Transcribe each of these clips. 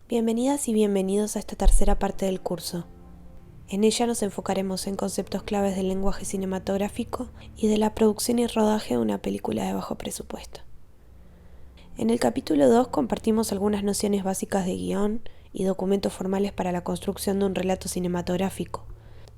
Bienvenidas y bienvenidos a esta tercera parte del curso. En ella nos enfocaremos en conceptos claves del lenguaje cinematográfico y de la producción y rodaje de una película de bajo presupuesto. En el capítulo 2 compartimos algunas nociones básicas de guión y documentos formales para la construcción de un relato cinematográfico.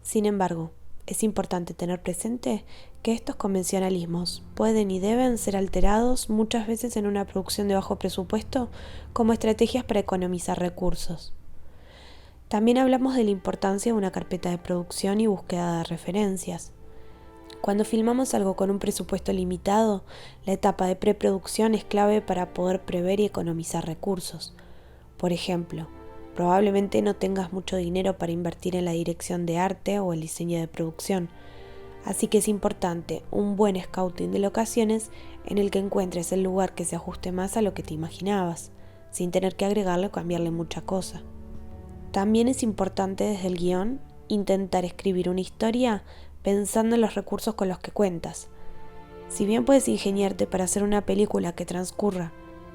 Sin embargo, es importante tener presente que estos convencionalismos pueden y deben ser alterados muchas veces en una producción de bajo presupuesto como estrategias para economizar recursos. También hablamos de la importancia de una carpeta de producción y búsqueda de referencias. Cuando filmamos algo con un presupuesto limitado, la etapa de preproducción es clave para poder prever y economizar recursos. Por ejemplo, probablemente no tengas mucho dinero para invertir en la dirección de arte o el diseño de producción, así que es importante un buen scouting de locaciones en el que encuentres el lugar que se ajuste más a lo que te imaginabas, sin tener que agregarle o cambiarle mucha cosa. También es importante desde el guión intentar escribir una historia pensando en los recursos con los que cuentas. Si bien puedes ingeniarte para hacer una película que transcurra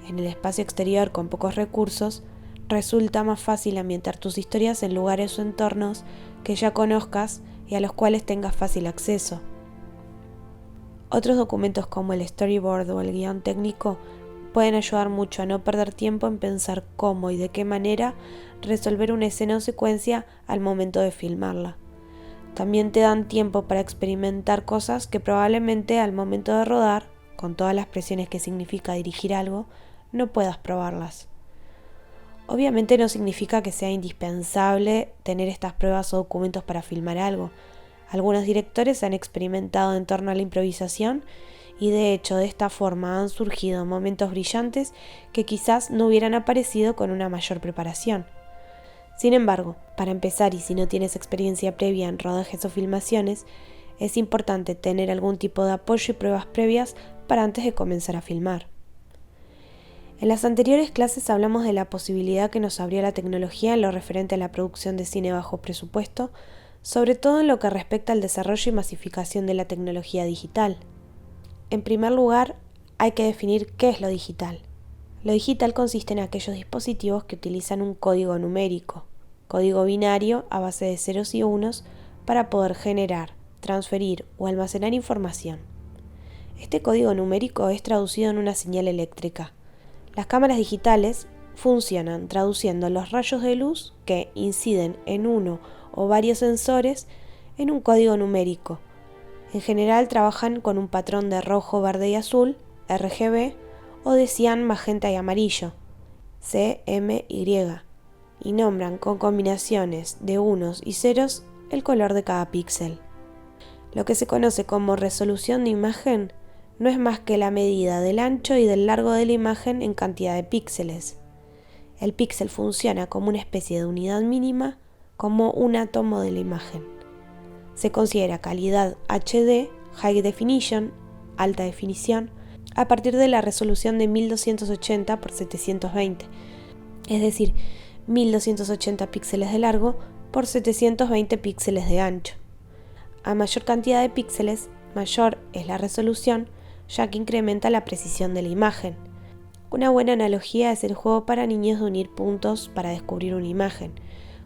en el espacio exterior con pocos recursos, resulta más fácil ambientar tus historias en lugares o entornos que ya conozcas y a los cuales tengas fácil acceso. Otros documentos como el storyboard o el guión técnico pueden ayudar mucho a no perder tiempo en pensar cómo y de qué manera resolver una escena o secuencia al momento de filmarla. También te dan tiempo para experimentar cosas que probablemente al momento de rodar, con todas las presiones que significa dirigir algo, no puedas probarlas. Obviamente no significa que sea indispensable tener estas pruebas o documentos para filmar algo. Algunos directores han experimentado en torno a la improvisación y de hecho de esta forma han surgido momentos brillantes que quizás no hubieran aparecido con una mayor preparación. Sin embargo, para empezar y si no tienes experiencia previa en rodajes o filmaciones, es importante tener algún tipo de apoyo y pruebas previas para antes de comenzar a filmar. En las anteriores clases hablamos de la posibilidad que nos abrió la tecnología en lo referente a la producción de cine bajo presupuesto, sobre todo en lo que respecta al desarrollo y masificación de la tecnología digital. En primer lugar, hay que definir qué es lo digital. Lo digital consiste en aquellos dispositivos que utilizan un código numérico, código binario a base de ceros y unos, para poder generar, transferir o almacenar información. Este código numérico es traducido en una señal eléctrica. Las cámaras digitales funcionan traduciendo los rayos de luz que inciden en uno o varios sensores en un código numérico. En general trabajan con un patrón de rojo, verde y azul, RGB, o de cian, magenta y amarillo, CMY, y nombran con combinaciones de unos y ceros el color de cada píxel. Lo que se conoce como resolución de imagen no es más que la medida del ancho y del largo de la imagen en cantidad de píxeles. El píxel funciona como una especie de unidad mínima, como un átomo de la imagen. Se considera calidad HD, High Definition, alta definición, a partir de la resolución de 1280 por 720, es decir, 1280 píxeles de largo por 720 píxeles de ancho. A mayor cantidad de píxeles, mayor es la resolución, ya que incrementa la precisión de la imagen. Una buena analogía es el juego para niños de unir puntos para descubrir una imagen.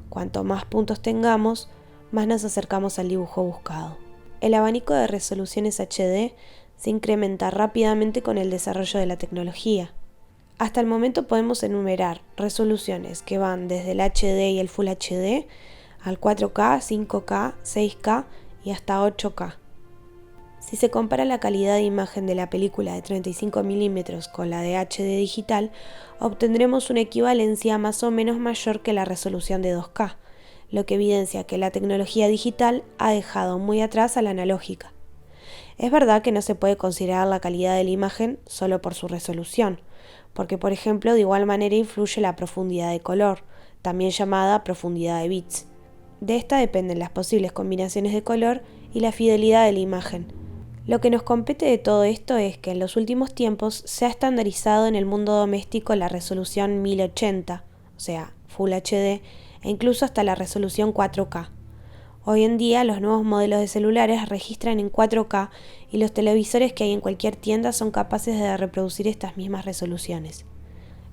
Cuanto más puntos tengamos, más nos acercamos al dibujo buscado. El abanico de resoluciones HD se incrementa rápidamente con el desarrollo de la tecnología. Hasta el momento podemos enumerar resoluciones que van desde el HD y el Full HD al 4K, 5K, 6K y hasta 8K. Si se compara la calidad de imagen de la película de 35 mm con la de HD digital, obtendremos una equivalencia más o menos mayor que la resolución de 2K, lo que evidencia que la tecnología digital ha dejado muy atrás a la analógica. Es verdad que no se puede considerar la calidad de la imagen solo por su resolución, porque por ejemplo de igual manera influye la profundidad de color, también llamada profundidad de bits. De esta dependen las posibles combinaciones de color y la fidelidad de la imagen. Lo que nos compete de todo esto es que en los últimos tiempos se ha estandarizado en el mundo doméstico la resolución 1080, o sea, Full HD, e incluso hasta la resolución 4K. Hoy en día los nuevos modelos de celulares registran en 4K y los televisores que hay en cualquier tienda son capaces de reproducir estas mismas resoluciones.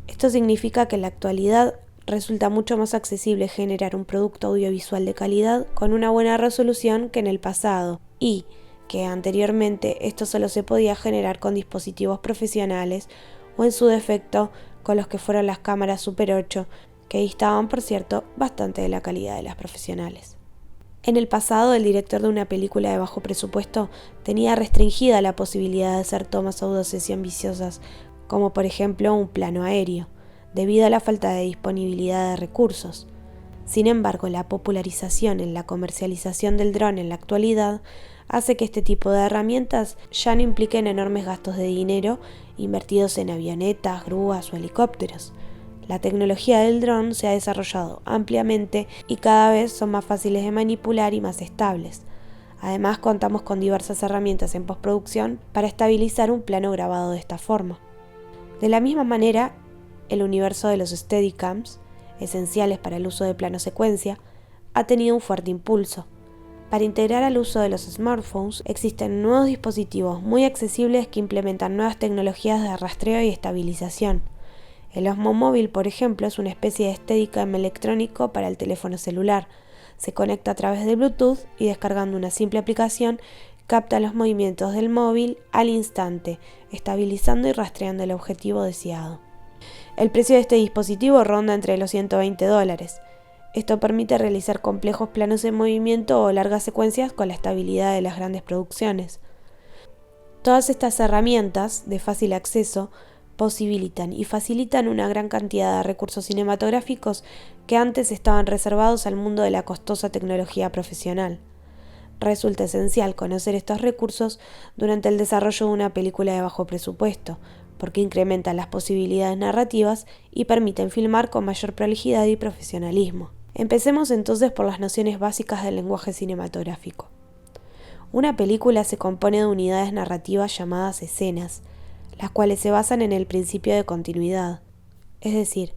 Esto significa que en la actualidad resulta mucho más accesible generar un producto audiovisual de calidad con una buena resolución que en el pasado, y que anteriormente esto solo se podía generar con dispositivos profesionales o en su defecto con los que fueron las cámaras Super 8, que distaban, por cierto, bastante de la calidad de las profesionales. En el pasado, el director de una película de bajo presupuesto tenía restringida la posibilidad de hacer tomas audaces y ambiciosas, como por ejemplo un plano aéreo, debido a la falta de disponibilidad de recursos. Sin embargo, la popularización en la comercialización del dron en la actualidad hace que este tipo de herramientas ya no impliquen enormes gastos de dinero invertidos en avionetas, grúas o helicópteros. La tecnología del dron se ha desarrollado ampliamente y cada vez son más fáciles de manipular y más estables. Además, contamos con diversas herramientas en postproducción para estabilizar un plano grabado de esta forma. De la misma manera, el universo de los Steadicams, esenciales para el uso de plano secuencia, ha tenido un fuerte impulso. Para integrar al uso de los smartphones, existen nuevos dispositivos muy accesibles que implementan nuevas tecnologías de rastreo y estabilización. El Osmo Móvil, por ejemplo, es una especie de Steadicam electrónico para el teléfono celular. Se conecta a través de Bluetooth y descargando una simple aplicación, capta los movimientos del móvil al instante, estabilizando y rastreando el objetivo deseado. El precio de este dispositivo ronda entre los $120. Esto permite realizar complejos planos en movimiento o largas secuencias con la estabilidad de las grandes producciones. Todas estas herramientas de fácil acceso posibilitan y facilitan una gran cantidad de recursos cinematográficos que antes estaban reservados al mundo de la costosa tecnología profesional. Resulta esencial conocer estos recursos durante el desarrollo de una película de bajo presupuesto, porque incrementan las posibilidades narrativas y permiten filmar con mayor prolijidad y profesionalismo. Empecemos entonces por las nociones básicas del lenguaje cinematográfico. Una película se compone de unidades narrativas llamadas escenas, las cuales se basan en el principio de continuidad. Es decir,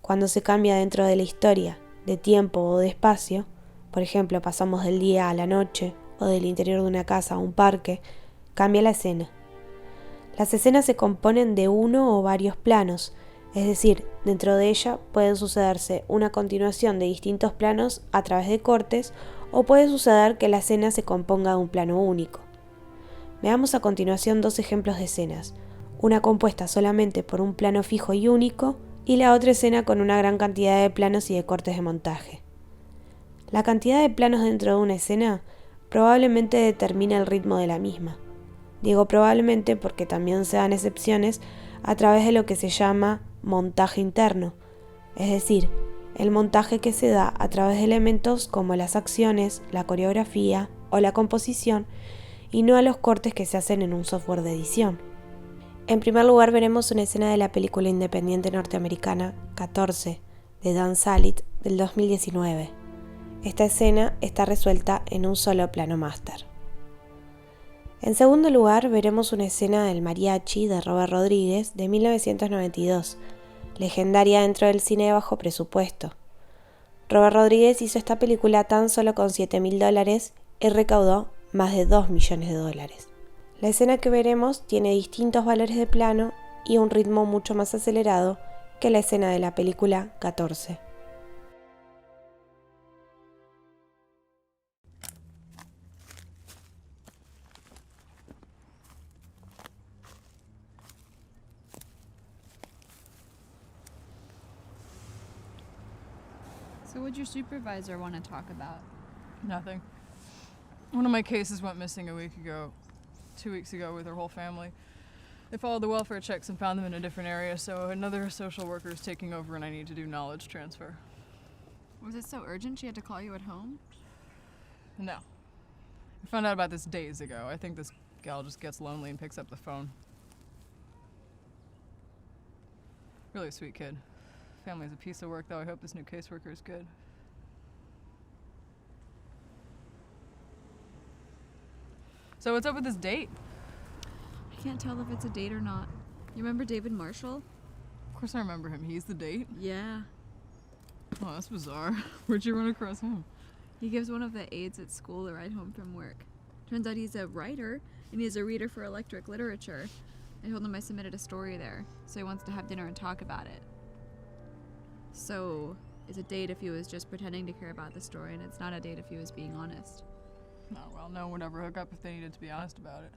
cuando se cambia dentro de la historia, de tiempo o de espacio, por ejemplo, pasamos del día a la noche o del interior de una casa a un parque, cambia la escena. Las escenas se componen de uno o varios planos, es decir, dentro de ella pueden sucederse una continuación de distintos planos a través de cortes o puede suceder que la escena se componga de un plano único. Veamos a continuación dos ejemplos de escenas, una compuesta solamente por un plano fijo y único y la otra escena con una gran cantidad de planos y de cortes de montaje. La cantidad de planos dentro de una escena probablemente determina el ritmo de la misma. Digo probablemente porque también se dan excepciones a través de lo que se llama montaje interno, es decir, el montaje que se da a través de elementos como las acciones, la coreografía o la composición y no a los cortes que se hacen en un software de edición. En primer lugar veremos una escena de la película independiente norteamericana 14 de Dan Salit del 2019. Esta escena está resuelta en un solo plano máster. En segundo lugar, veremos una escena del Mariachi de Robert Rodríguez de 1992, legendaria dentro del cine de bajo presupuesto. Robert Rodríguez hizo esta película tan solo con $7.000 y recaudó más de $2 millones. La escena que veremos tiene distintos valores de plano y un ritmo mucho más acelerado que la escena de la película 14. So what'd your supervisor want to talk about? Nothing. One of my cases went missing a week ago, 2 weeks ago with her whole family. They followed the welfare checks and found them in a different area, so another social worker is taking over and I need to do knowledge transfer. Was it so urgent she had to call you at home? No. I found out about this days ago. I think this gal just gets lonely and picks up the phone. Really a sweet kid. Family's a piece of work, though. I hope this new caseworker is good. So what's up with this date? I can't tell if it's a date or not. You remember David Marshall? Of course I remember him. He's the date? Yeah. Oh, that's bizarre. Where'd you run across him? He gives one of the aides at school a ride home from work. Turns out he's a writer, and he's a reader for electric literature. I told him I submitted a story there, so he wants to have dinner and talk about it. So, it's a date if he was just pretending to care about the story, and it's not a date if he was being honest. Oh, well, no one would ever hook up if they needed to be honest about it.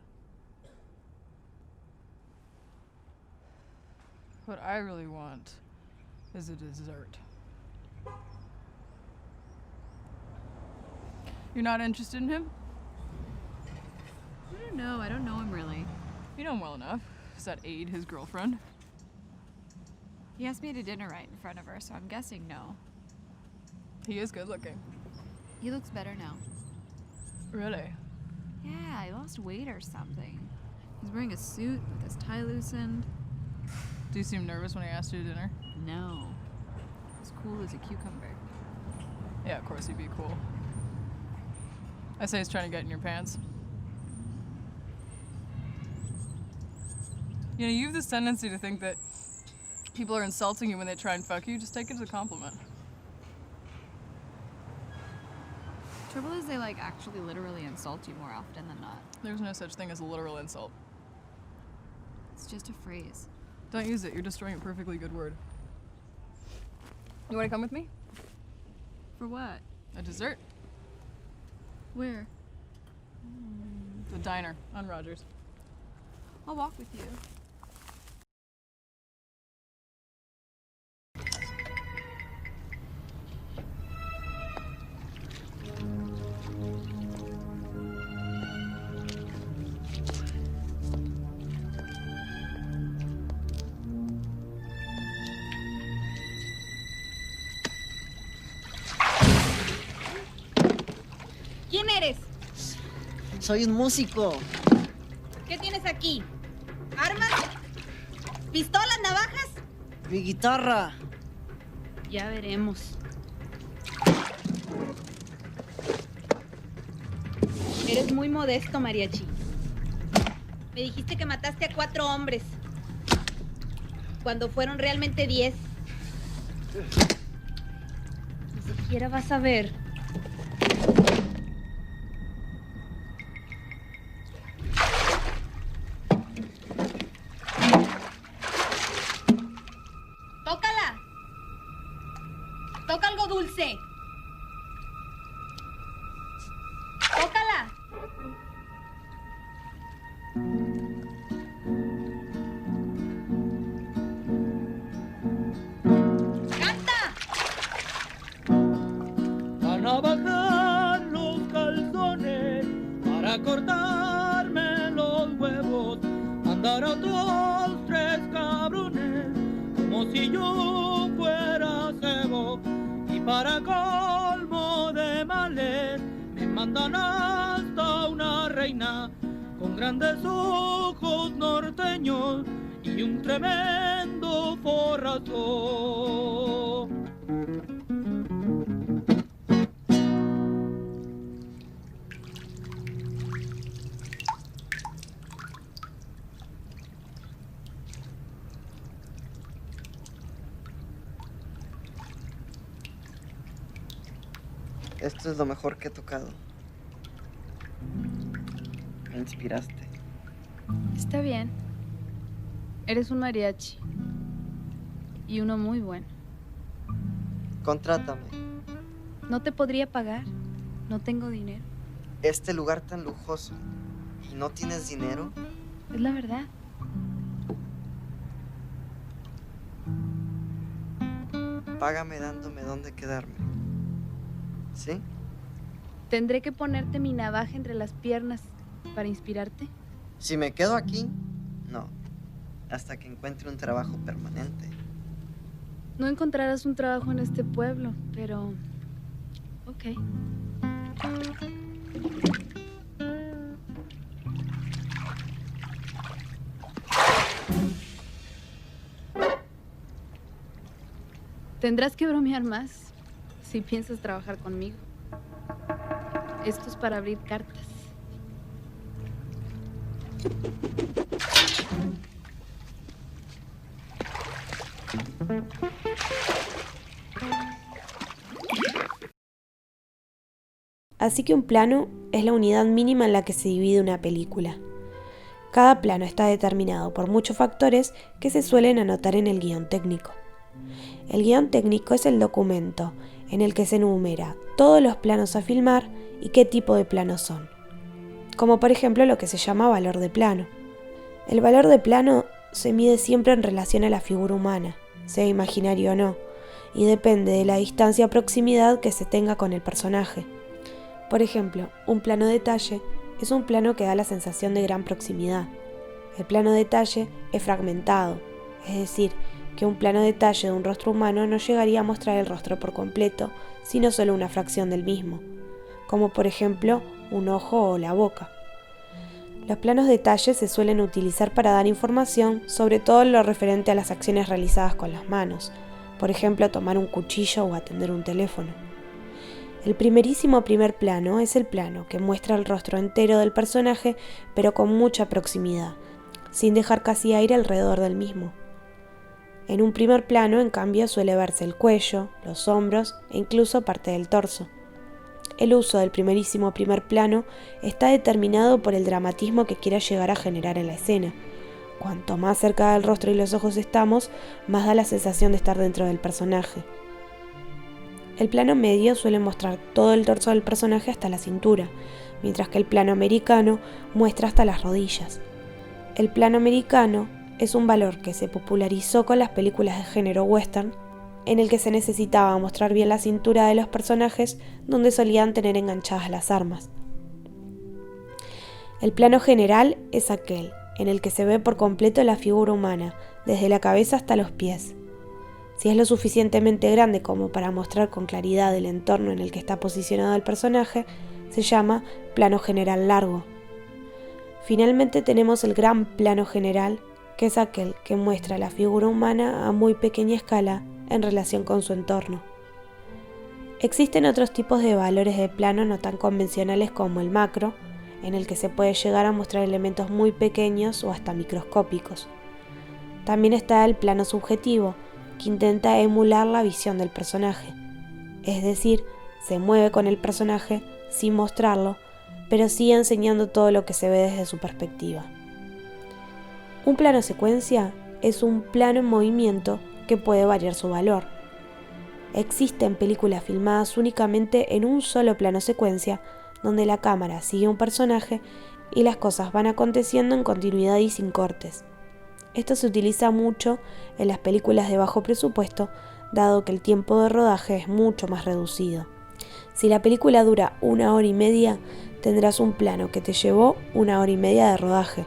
What I really want is a dessert. You're not interested in him? I don't know. I don't know him really. You know him well enough. Is that Aid, his girlfriend? He asked me to dinner right in front of her, so I'm guessing no. He is good looking. He looks better now. Really? Yeah, he lost weight or something. He's wearing a suit with his tie loosened. Do you seem nervous when he asked you to dinner? No. As cool as a cucumber. Yeah, of course he'd be cool. I say he's trying to get in your pants. You know, you have this tendency to think that people are insulting you when they try and fuck you. Just take it as a compliment. Trouble is they actually literally insult you more often than not. There's no such thing as a literal insult. It's just a phrase. Don't use it. You're destroying a perfectly good word. You want to come with me? For what? A dessert? Where? The diner on Rogers. I'll walk with you. ¿Quién eres? Soy un músico. ¿Qué tienes aquí? ¿Armas? ¿Pistolas, navajas? Mi guitarra. Ya veremos. Eres muy modesto, mariachi. Me dijiste que mataste a 4 hombres. Cuando fueron realmente 10. Ni siquiera vas a ver. ¡Tócala! ¡Toca algo dulce! ¡Tócala! ¡Canta! Van a bajar los calzones para cortarme los huevos. Andar a otros 3 cabrones como si yo fuera cebo. Y para colmo de males me mandan hasta una reina con grandes ojos norteños y un tremendo forrazo. Esto es lo mejor que he tocado. Me inspiraste. Está bien. Eres un mariachi. Y uno muy bueno. Contrátame. No te podría pagar. No tengo dinero. Este lugar tan lujoso. ¿Y no tienes dinero? Es la verdad. Págame dándome dónde quedarme. ¿Sí? Tendré que ponerte mi navaja entre las piernas para inspirarte. Si me quedo aquí, no. Hasta que encuentre un trabajo permanente. No encontrarás un trabajo en este pueblo, pero... ok. Tendrás que bromear más si piensas trabajar conmigo. Esto es para abrir cartas. Así que un plano es la unidad mínima en la que se divide una película. Cada plano está determinado por muchos factores que se suelen anotar en el guión técnico. El guión técnico es el documento en el que se enumera todos los planos a filmar y qué tipo de planos son, como por ejemplo lo que se llama valor de plano. El valor de plano se mide siempre en relación a la figura humana, sea imaginario o no, y depende de la distancia o proximidad que se tenga con el personaje. Por ejemplo, un plano detalle es un plano que da la sensación de gran proximidad. El plano detalle es fragmentado, es decir, que un plano detalle de un rostro humano no llegaría a mostrar el rostro por completo, sino solo una fracción del mismo, como por ejemplo un ojo o la boca. Los planos detalles se suelen utilizar para dar información sobre todo lo referente a las acciones realizadas con las manos, por ejemplo tomar un cuchillo o atender un teléfono. El primerísimo primer plano es el plano que muestra el rostro entero del personaje, pero con mucha proximidad, sin dejar casi aire alrededor del mismo. En un primer plano, en cambio, suele verse el cuello, los hombros e incluso parte del torso. El uso del primerísimo primer plano está determinado por el dramatismo que quiera llegar a generar en la escena. Cuanto más cerca del rostro y los ojos estamos, más da la sensación de estar dentro del personaje. El plano medio suele mostrar todo el torso del personaje hasta la cintura, mientras que el plano americano muestra hasta las rodillas. El plano americano es un valor que se popularizó con las películas de género western, en el que se necesitaba mostrar bien la cintura de los personajes donde solían tener enganchadas las armas. El plano general es aquel en el que se ve por completo la figura humana, desde la cabeza hasta los pies. Si es lo suficientemente grande como para mostrar con claridad el entorno en el que está posicionado el personaje, se llama plano general largo. Finalmente tenemos el gran plano general, que es aquel que muestra la figura humana a muy pequeña escala en relación con su entorno. Existen otros tipos de valores de plano no tan convencionales como el macro, en el que se puede llegar a mostrar elementos muy pequeños o hasta microscópicos. También está el plano subjetivo, que intenta emular la visión del personaje, es decir, se mueve con el personaje sin mostrarlo, pero sigue enseñando todo lo que se ve desde su perspectiva. Un plano secuencia es un plano en movimiento que puede variar su valor. Existen películas filmadas únicamente en un solo plano secuencia, donde la cámara sigue un personaje y las cosas van aconteciendo en continuidad y sin cortes. Esto se utiliza mucho en las películas de bajo presupuesto, dado que el tiempo de rodaje es mucho más reducido. Si la película dura 1 hora y media, tendrás un plano que te llevó 1 hora y media de rodaje.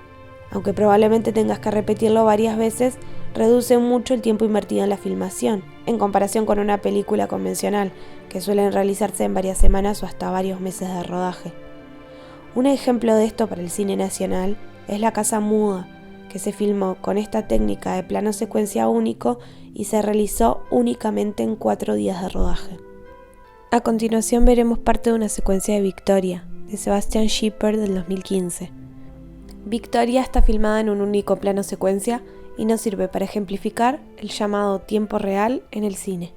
Aunque probablemente tengas que repetirlo varias veces, reduce mucho el tiempo invertido en la filmación, en comparación con una película convencional, que suelen realizarse en varias semanas o hasta varios meses de rodaje. Un ejemplo de esto para el cine nacional es La Casa Muda, que se filmó con esta técnica de plano secuencia único y se realizó únicamente en 4 días de rodaje. A continuación veremos parte de una secuencia de Victoria, de Sebastian Schipper del 2015. Victoria está filmada en un único plano secuencia y nos sirve para ejemplificar el llamado tiempo real en el cine.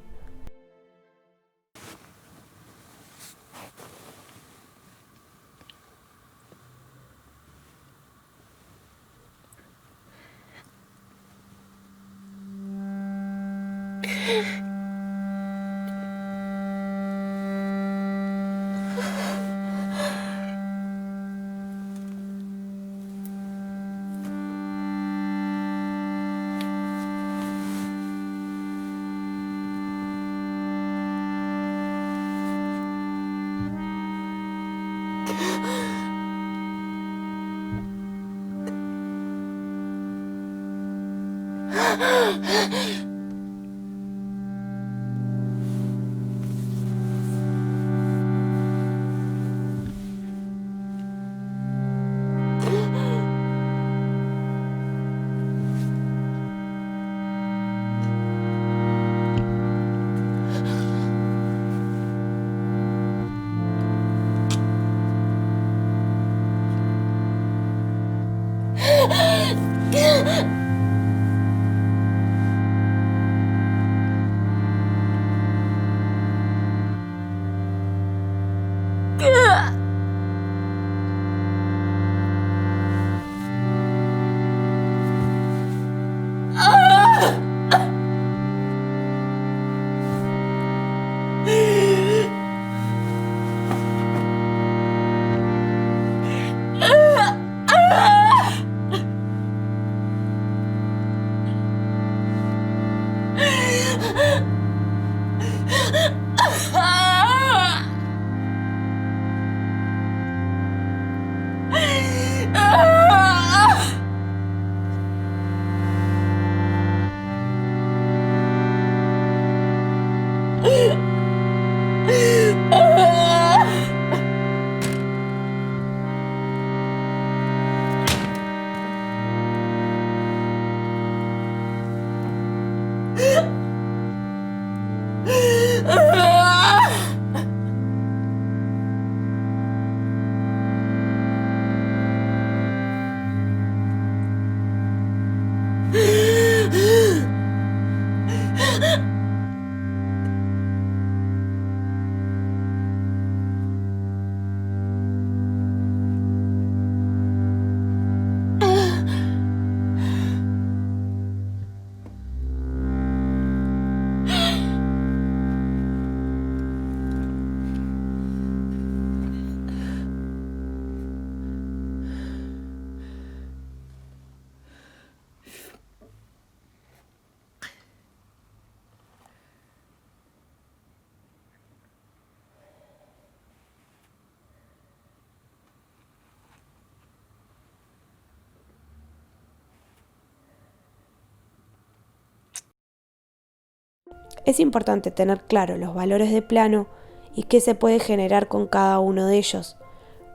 Es importante tener claro los valores de plano y qué se puede generar con cada uno de ellos.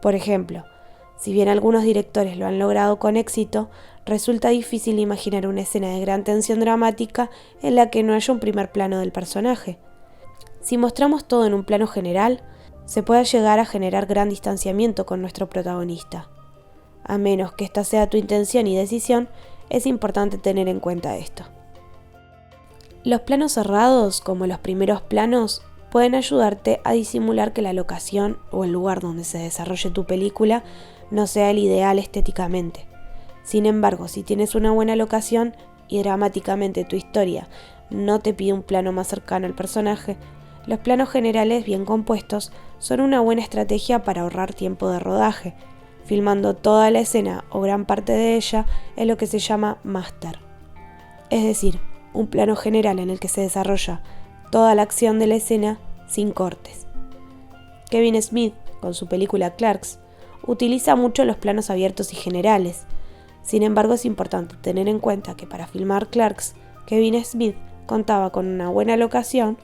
Por ejemplo, si bien algunos directores lo han logrado con éxito, resulta difícil imaginar una escena de gran tensión dramática en la que no haya un primer plano del personaje. Si mostramos todo en un plano general, se puede llegar a generar gran distanciamiento con nuestro protagonista. A menos que esta sea tu intención y decisión, es importante tener en cuenta esto. Los planos cerrados, como los primeros planos, pueden ayudarte a disimular que la locación o el lugar donde se desarrolle tu película no sea el ideal estéticamente. Sin embargo, si tienes una buena locación y dramáticamente tu historia no te pide un plano más cercano al personaje, los planos generales bien compuestos son una buena estrategia para ahorrar tiempo de rodaje, filmando toda la escena o gran parte de ella en lo que se llama máster. Es decir, un plano general en el que se desarrolla toda la acción de la escena sin cortes. Kevin Smith, con su película Clerks, utiliza mucho los planos abiertos y generales. Sin embargo, es importante tener en cuenta que para filmar Clerks, Kevin Smith contaba con una buena locación,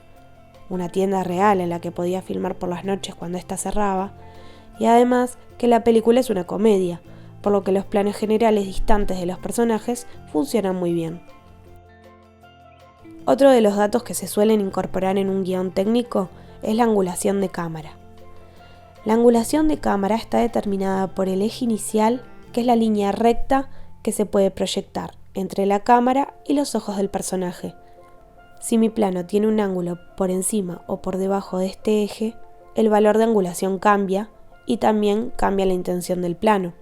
una tienda real en la que podía filmar por las noches cuando ésta cerraba, y además que la película es una comedia, por lo que los planos generales distantes de los personajes funcionan muy bien. Otro de los datos que se suelen incorporar en un guión técnico es la angulación de cámara. La angulación de cámara está determinada por el eje inicial, que es la línea recta que se puede proyectar entre la cámara y los ojos del personaje. Si mi plano tiene un ángulo por encima o por debajo de este eje, el valor de angulación cambia y también cambia la intención del plano.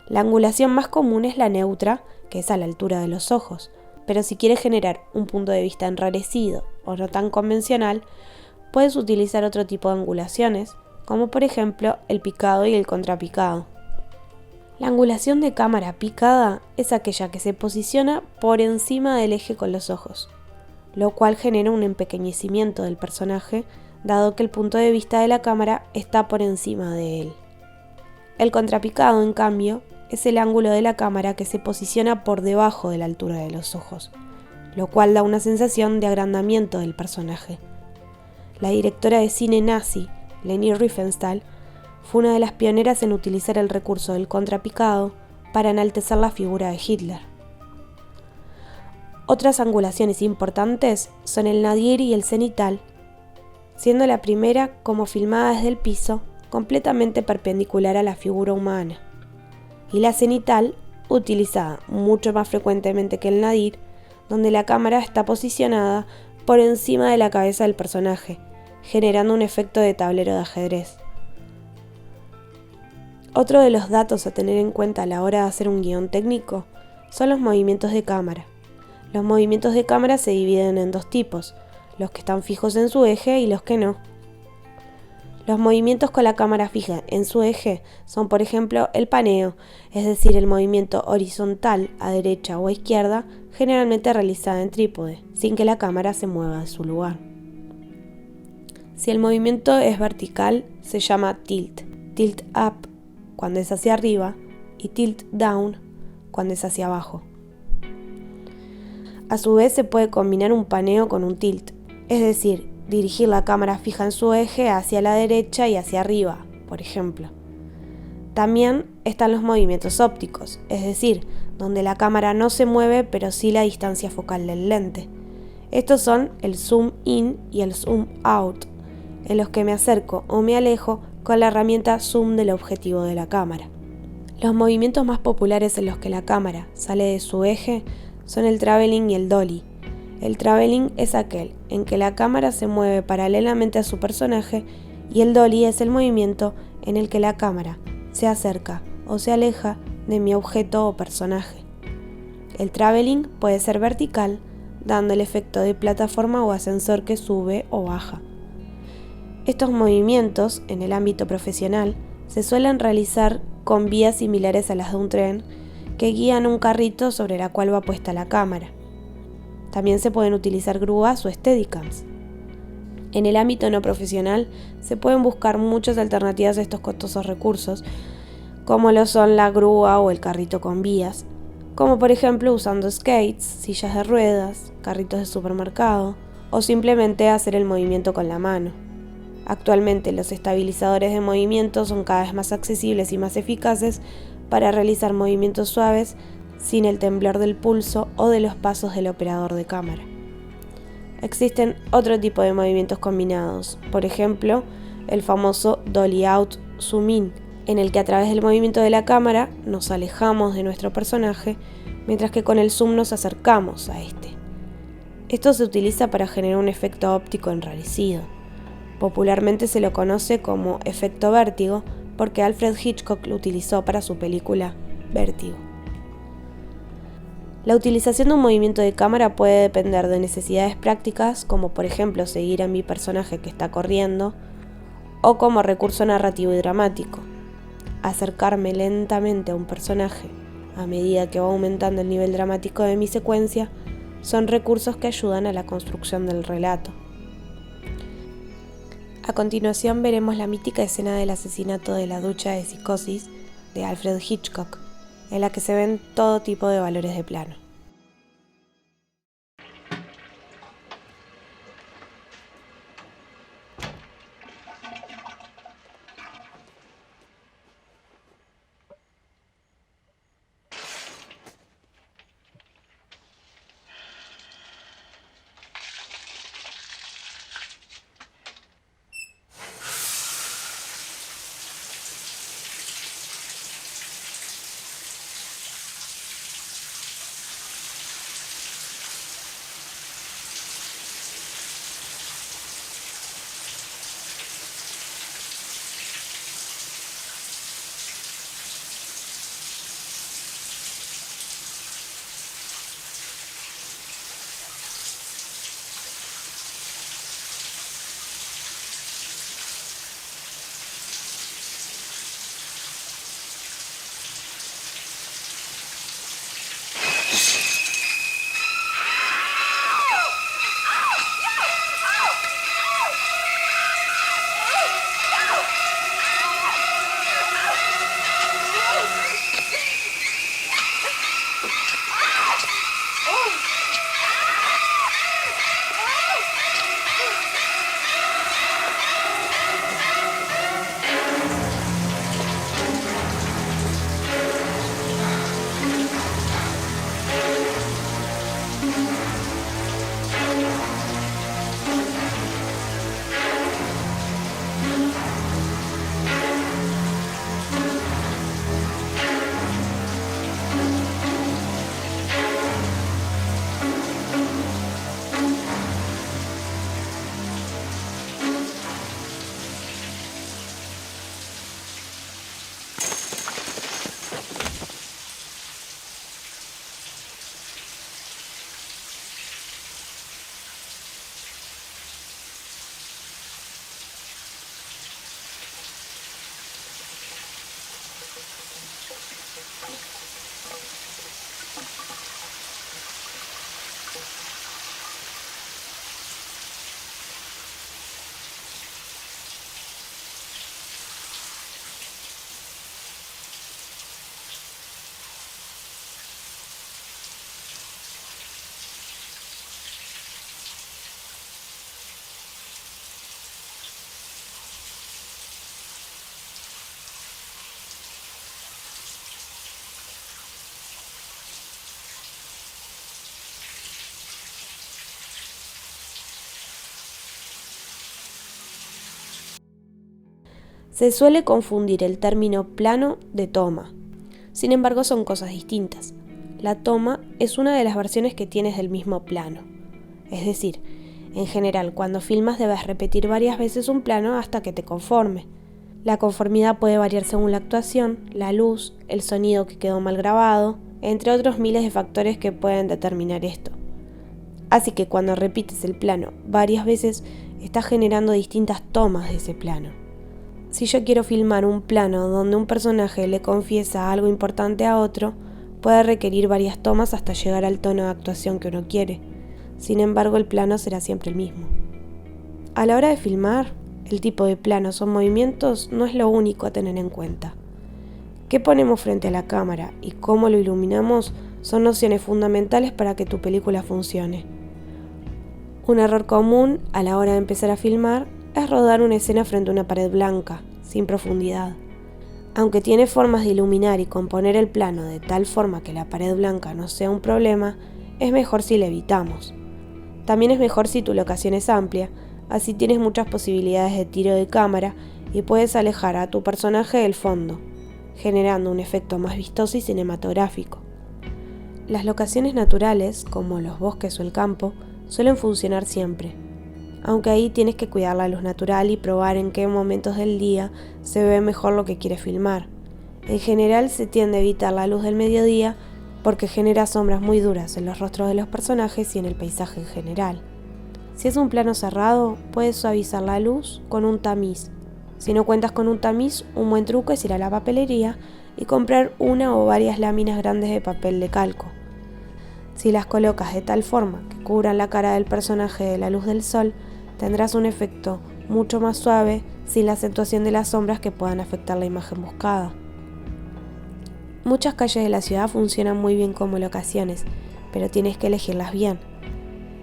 La angulación más común es la neutra, que es a la altura de los ojos, pero si quieres generar un punto de vista enrarecido o no tan convencional, puedes utilizar otro tipo de angulaciones, como por ejemplo el picado y el contrapicado. La angulación de cámara picada es aquella que se posiciona por encima del eje con los ojos, lo cual genera un empequeñecimiento del personaje, dado que el punto de vista de la cámara está por encima de él. El contrapicado, en cambio, es el ángulo de la cámara que se posiciona por debajo de la altura de los ojos, lo cual da una sensación de agrandamiento del personaje. La directora de cine nazi, Leni Riefenstahl, fue una de las pioneras en utilizar el recurso del contrapicado para enaltecer la figura de Hitler. Otras angulaciones importantes son el nadir y el cenital, siendo la primera como filmada desde el piso, completamente perpendicular a la figura humana, y la cenital, utilizada mucho más frecuentemente que el nadir, donde la cámara está posicionada por encima de la cabeza del personaje, generando un efecto de tablero de ajedrez. Otro de los datos a tener en cuenta a la hora de hacer un guión técnico son los movimientos de cámara. Los movimientos de cámara se dividen en dos tipos, los que están fijos en su eje y los que no. Los movimientos con la cámara fija en su eje son, por ejemplo, el paneo, es decir, el movimiento horizontal a derecha o a izquierda, generalmente realizado en trípode, sin que la cámara se mueva de su lugar. Si el movimiento es vertical, se llama tilt up cuando es hacia arriba y tilt down cuando es hacia abajo. A su vez se puede combinar un paneo con un tilt, es decir, dirigir la cámara fija en su eje hacia la derecha y hacia arriba, por ejemplo. También están los movimientos ópticos, es decir, donde la cámara no se mueve pero sí la distancia focal del lente. Estos son el zoom in y el zoom out, en los que me acerco o me alejo con la herramienta zoom del objetivo de la cámara. Los movimientos más populares en los que la cámara sale de su eje son el traveling y el dolly. El traveling es aquel en que la cámara se mueve paralelamente a su personaje y el dolly es el movimiento en el que la cámara se acerca o se aleja de mi objeto o personaje. El traveling puede ser vertical, dando el efecto de plataforma o ascensor que sube o baja. Estos movimientos, en el ámbito profesional, se suelen realizar con vías similares a las de un tren que guían un carrito sobre la cual va puesta la cámara. También se pueden utilizar grúas o steadicams. En el ámbito no profesional se pueden buscar muchas alternativas a estos costosos recursos, como lo son la grúa o el carrito con vías, como por ejemplo usando skates, sillas de ruedas, carritos de supermercado o simplemente hacer el movimiento con la mano. Actualmente los estabilizadores de movimiento son cada vez más accesibles y más eficaces para realizar movimientos suaves sin el temblor del pulso o de los pasos del operador de cámara. Existen otro tipo de movimientos combinados, por ejemplo, el famoso dolly out zoom in, en el que a través del movimiento de la cámara nos alejamos de nuestro personaje, mientras que con el zoom nos acercamos a este. Esto se utiliza para generar un efecto óptico enrarecido. Popularmente se lo conoce como efecto vértigo porque Alfred Hitchcock lo utilizó para su película Vértigo. La utilización de un movimiento de cámara puede depender de necesidades prácticas, como por ejemplo seguir a mi personaje que está corriendo, o como recurso narrativo y dramático. Acercarme lentamente a un personaje a medida que va aumentando el nivel dramático de mi secuencia son recursos que ayudan a la construcción del relato. A continuación veremos la mítica escena del asesinato de la ducha de Psicosis de Alfred Hitchcock, en la que se ven todo tipo de valores de plano. Se suele confundir el término plano de toma. Sin embargo, son cosas distintas. La toma es una de las versiones que tienes del mismo plano. Es decir, en general, cuando filmas debes repetir varias veces un plano hasta que te conforme. La conformidad puede variar según la actuación, la luz, el sonido que quedó mal grabado, entre otros miles de factores que pueden determinar esto. Así que cuando repites el plano varias veces, estás generando distintas tomas de ese plano. Si yo quiero filmar un plano donde un personaje le confiesa algo importante a otro, puede requerir varias tomas hasta llegar al tono de actuación que uno quiere. Sin embargo, el plano será siempre el mismo. A la hora de filmar, el tipo de planos o movimientos no es lo único a tener en cuenta. ¿Qué ponemos frente a la cámara y cómo lo iluminamos? Son nociones fundamentales para que tu película funcione. Un error común a la hora de empezar a filmar es rodar una escena frente a una pared blanca, sin profundidad. Aunque tiene formas de iluminar y componer el plano de tal forma que la pared blanca no sea un problema, es mejor si la evitamos. También es mejor si tu locación es amplia, así tienes muchas posibilidades de tiro de cámara y puedes alejar a tu personaje del fondo, generando un efecto más vistoso y cinematográfico. Las locaciones naturales, como los bosques o el campo, suelen funcionar siempre, aunque ahí tienes que cuidar la luz natural y probar en qué momentos del día se ve mejor lo que quieres filmar. En general se tiende a evitar la luz del mediodía porque genera sombras muy duras en los rostros de los personajes y en el paisaje en general. Si es un plano cerrado, puedes suavizar la luz con un tamiz. Si no cuentas con un tamiz, un buen truco es ir a la papelería y comprar una o varias láminas grandes de papel de calco. Si las colocas de tal forma que cubran la cara del personaje de la luz del sol, tendrás un efecto mucho más suave sin la acentuación de las sombras que puedan afectar la imagen buscada. Muchas calles de la ciudad funcionan muy bien como locaciones, pero tienes que elegirlas bien.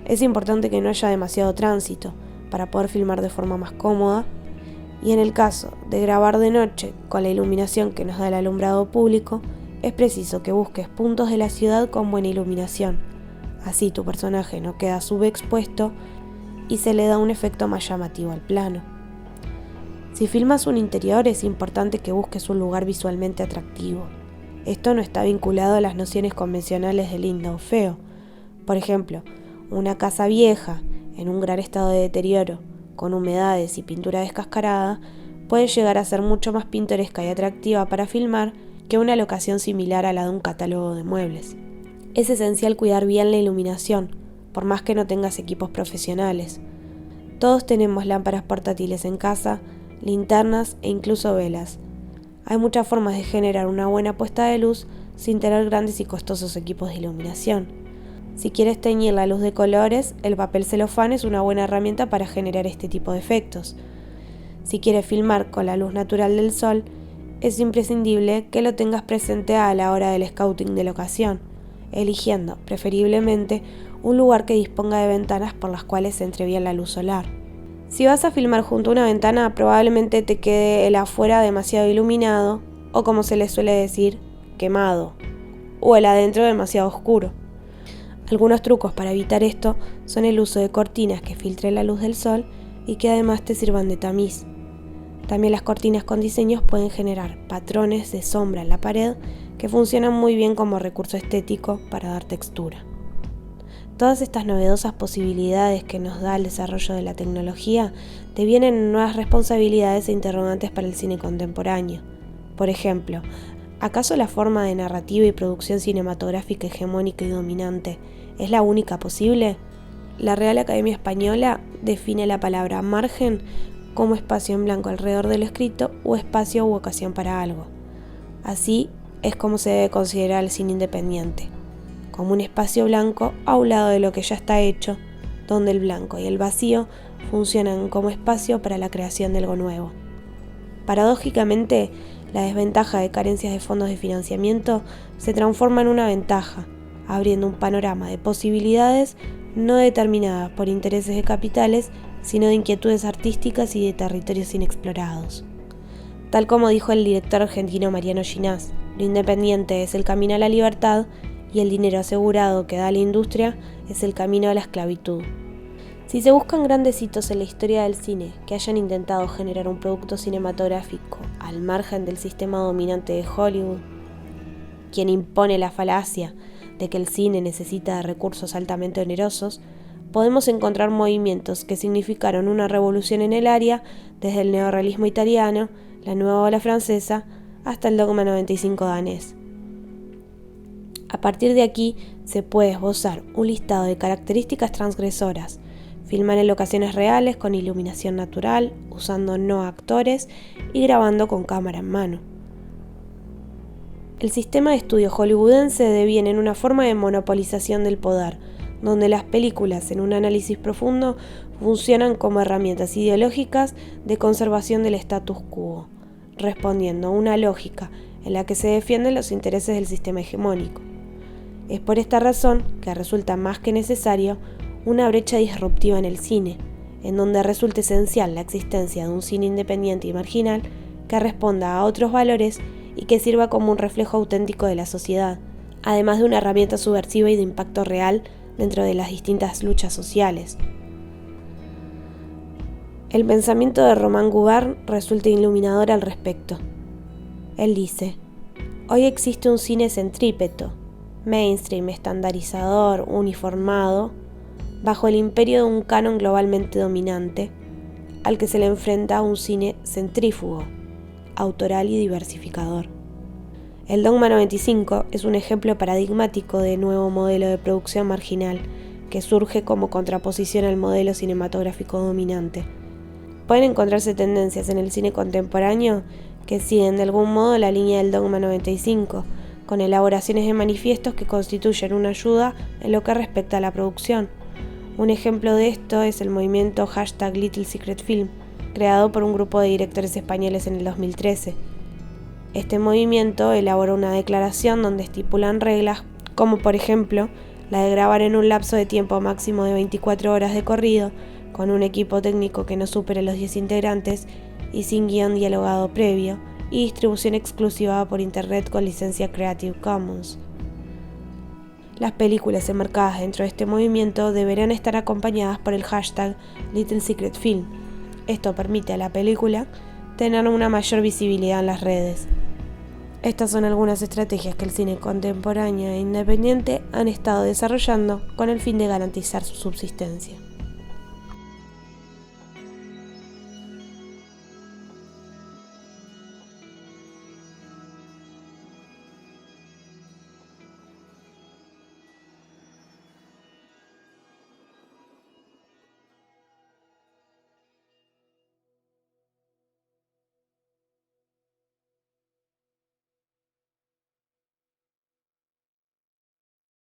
Es importante que no haya demasiado tránsito para poder filmar de forma más cómoda, y en el caso de grabar de noche con la iluminación que nos da el alumbrado público, es preciso que busques puntos de la ciudad con buena iluminación. Así tu personaje no queda subexpuesto y se le da un efecto más llamativo al plano. Si filmas un interior, es importante que busques un lugar visualmente atractivo. Esto no está vinculado a las nociones convencionales de lindo o feo. Por ejemplo, una casa vieja, en un gran estado de deterioro, con humedades y pintura descascarada, puede llegar a ser mucho más pintoresca y atractiva para filmar que una locación similar a la de un catálogo de muebles. Es esencial cuidar bien la iluminación, por más que no tengas equipos profesionales. Todos tenemos lámparas portátiles en casa, linternas e incluso velas. Hay muchas formas de generar una buena puesta de luz sin tener grandes y costosos equipos de iluminación. Si quieres teñir la luz de colores, el papel celofán es una buena herramienta para generar este tipo de efectos. Si quieres filmar con la luz natural del sol, es imprescindible que lo tengas presente a la hora del scouting de locación, eligiendo, preferiblemente, un lugar que disponga de ventanas por las cuales entre bien la luz solar. Si vas a filmar junto a una ventana, probablemente te quede el afuera demasiado iluminado, o como se le suele decir, quemado, o el adentro demasiado oscuro. Algunos trucos para evitar esto son el uso de cortinas que filtren la luz del sol y que además te sirvan de tamiz. También las cortinas con diseños pueden generar patrones de sombra en la pared que funcionan muy bien como recurso estético para dar textura. Todas estas novedosas posibilidades que nos da el desarrollo de la tecnología devienen nuevas responsabilidades e interrogantes para el cine contemporáneo. Por ejemplo, ¿acaso la forma de narrativa y producción cinematográfica hegemónica y dominante es la única posible? La Real Academia Española define la palabra margen como espacio en blanco alrededor del escrito o espacio u ocasión para algo. Así es como se debe considerar el cine independiente, como un espacio blanco a un lado de lo que ya está hecho, donde el blanco y el vacío funcionan como espacio para la creación de algo nuevo. Paradójicamente, la desventaja de carencias de fondos de financiamiento se transforma en una ventaja, abriendo un panorama de posibilidades no determinadas por intereses de capitales, sino de inquietudes artísticas y de territorios inexplorados. Tal como dijo el director argentino Mariano Ginás, lo independiente es el camino a la libertad y el dinero asegurado que da la industria es el camino a la esclavitud. Si se buscan grandes hitos en la historia del cine que hayan intentado generar un producto cinematográfico al margen del sistema dominante de Hollywood, quien impone la falacia de que el cine necesita de recursos altamente onerosos, podemos encontrar movimientos que significaron una revolución en el área, desde el neorrealismo italiano, la nueva ola francesa, hasta el Dogma 95 danés. A partir de aquí se puede esbozar un listado de características transgresoras: filmar en locaciones reales con iluminación natural, usando no actores y grabando con cámara en mano. El sistema de estudio hollywoodense deviene en una forma de monopolización del poder, donde las películas, en un análisis profundo, funcionan como herramientas ideológicas de conservación del status quo, respondiendo a una lógica en la que se defienden los intereses del sistema hegemónico. Es por esta razón que resulta más que necesario una brecha disruptiva en el cine, en donde resulta esencial la existencia de un cine independiente y marginal que responda a otros valores y que sirva como un reflejo auténtico de la sociedad, además de una herramienta subversiva y de impacto real dentro de las distintas luchas sociales. El pensamiento de Romain Gubern resulta iluminador al respecto. Él dice: hoy existe un cine centrípeto, mainstream, estandarizador, uniformado, bajo el imperio de un canon globalmente dominante, al que se le enfrenta un cine centrífugo, autoral y diversificador. El Dogma 95 es un ejemplo paradigmático de nuevo modelo de producción marginal que surge como contraposición al modelo cinematográfico dominante. Pueden encontrarse tendencias en el cine contemporáneo que siguen de algún modo la línea del Dogma 95, con elaboraciones de manifiestos que constituyen una ayuda en lo que respecta a la producción. Un ejemplo de esto es el movimiento #LittleSecretFilm, creado por un grupo de directores españoles en el 2013. Este movimiento elaboró una declaración donde estipulan reglas como, por ejemplo, la de grabar en un lapso de tiempo máximo de 24 horas de corrido, con un equipo técnico que no supere los 10 integrantes y sin guión dialogado previo, y distribución exclusiva por internet con licencia Creative Commons. Las películas enmarcadas dentro de este movimiento deberán estar acompañadas por el #LittleSecretFilm. Esto permite a la película tener una mayor visibilidad en las redes. Estas son algunas estrategias que el cine contemporáneo e independiente han estado desarrollando con el fin de garantizar su subsistencia.